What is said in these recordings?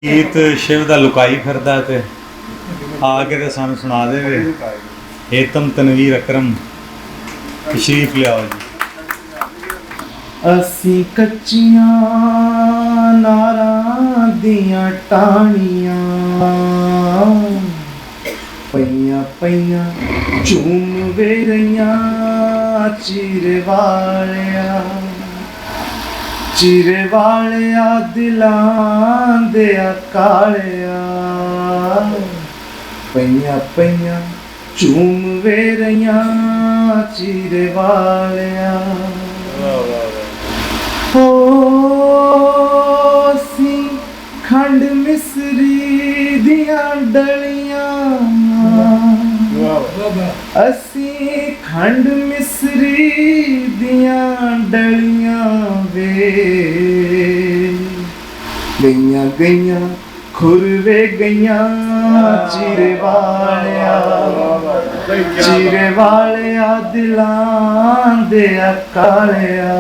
ਗੀਤ ਸ਼ਿਵ ਦਾ ਲੁਕਾਈ ਫਿਰਦਾ ਤੇ ਆ ਕੇ ਤੇ ਸਾਨੂੰ ਸੁਣਾ ਦੇਵੇ। ਏਤਮ ਤਨਵੀਰ ਅਕਰਮ ਤਸ਼ਰੀਫ ਲਿਆਓ ਜੀ। ਅਸੀਂ ਕੱਚੀਆਂ ਨਾਰਾਂ ਦੀਆਂ ਟਾਹਣੀਆਂ ਪਈਆਂ ਪਈਆਂ ਝੂਮ ਵੇ ਰਹੀਆਂ ਚਿਰੇ ਵਾਲਿਆ ਦਿਲਾਂ ਦੇ ਕਾਲਿਆ ਪਈਆਂ ਪਈਆਂ ਝੂਮ ਵੇ ਰਹੀਆਂ ਚਿਰੇ ਵਾਲਿਆ ਹੋ ਸੀ ਖੰਡ ਮਿਸਰੀ ਦੀਆਂ ਡਲੀਆਂ ਅਸੀਂ ਖੰਡ ਮਿਸਰੀ ਦੀਆਂ ਡਲੀਆਂ ਵੇ ਗਈਆਂ ਗਈਆਂ ਖੁਰਵੇ ਗਈਆਂ ਚਿਰੇ ਵਾਲਿਆ ਦਿਲਾਂ ਦੇ ਕਾਲਿਆ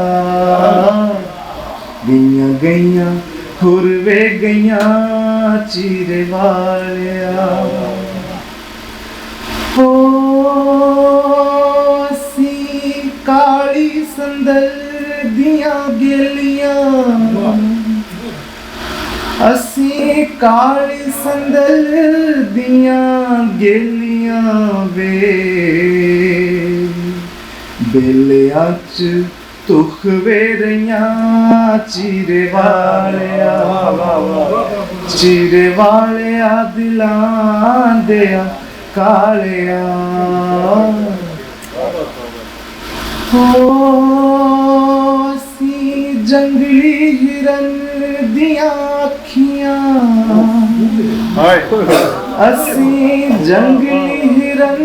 ਗਈਆਂ ਗਈਆਂ ਖੁਰਵੇ ਗਈਆਂ ਚਿਰੇ ਵਾਲਿਆ ਹੋ ਅਸੀਂ ਕਾਲੀ ਸੰਦਲ ਦੀਆਂ ਗੇਲੀਆਂ ਅਸੀਂ ਕਾਲੀ ਸੰਦਲ ਦੀਆਂ ਗੇਲੀਆਂ ਵੇ ਬੇਲਿਆਂ 'ਚ ਤੁਖ ਵੇ ਰਹੀਆਂ ਚਿਰੇ ਵਾਲਿਆ ਦਿਲਾਂ ਦੇ ਕਾਲਿਆ ਹੋ ਸੀ ਜੰਗਲੀ ਹਿਰਨ ਦੀਆਂ ਅੱਖੀਆਂ ਅਸੀਂ ਜੰਗਲੀ ਹਿਰਨ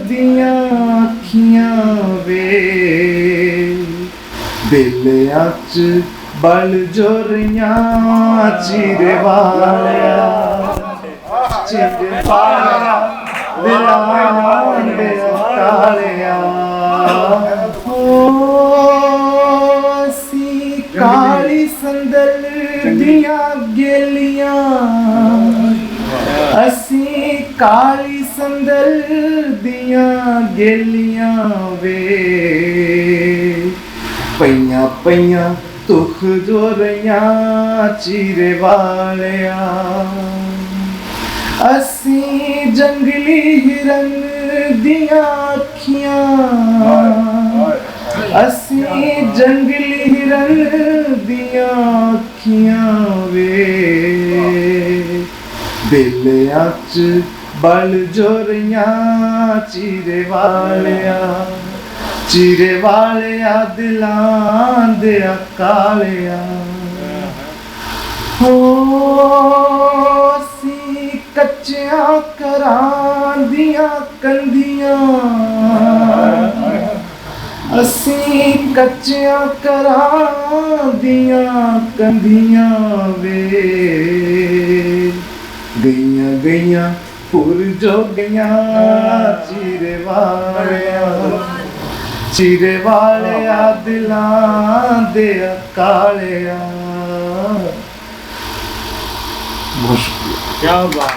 ਦੀਆਂ ਅੱਖੀਆਂ ਵੇ ਬੇਲਿਆਂ 'ਚ ਬਲ ਜੋਰੀਆਂ ਚਿਰੇ ਵਾਲਿਆ ਦਿਲਾਂ ਦੇ ਕਾਲਿਆ ਹੋ ਸੀ ਕਾਲੀ ਸੰਦਲ ਦੀਆਂ ਗੇਲੀਆਂ ਅਸੀਂ ਕਾਲੀ ਸੰਦਲ ਦੀਆਂ ਗੇਲੀਆਂ ਵੇ ਪਈਆਂ ਪਈਆਂ ਤੁਖ ਜੋ ਰਹੀਆਂ ਚਿਰੇ ਵਾਲਿਆ ਅਸੀਂ ਜੰਗਲੀ ਹਿਰਨ ਦੀਆਂ ਅੱਖੀਆਂ ਅਸੀਂ ਜੰਗਲੀ ਹਿਰਨ ਦੀਆਂ ਅੱਖੀਆਂ ਵੇ ਬੇਲਿਆਂ 'ਚ ਬਲ ਜੋਰੀਆਂ ਚਿਰੇ ਵਾਲਿਆ ਦਿਲਾਂ ਦੇ ਕਾਲਿਆ ਹੋ ਸੀ ਕੱਚਿਆਂ ਘਰਾਂ ਦੀਆਂ ਕੰਧੀਆਂ ਅਸੀਂ ਕੱਚਿਆਂ ਘਰਾਂ ਦੀਆਂ ਕੰਧੀਆਂ ਵੇ ਗਈਆਂ ਗਈਆਂ ਪੁਰ ਜੋ ਗਈਆਂ ਚਿਰੇ ਵਾਲਿਆ ਦਿਲਾਂ ਦੇ ਕਾਲਿਆ। ਬਹੁਤ ਸ਼ੁਕਰੀਆ। क्या बात।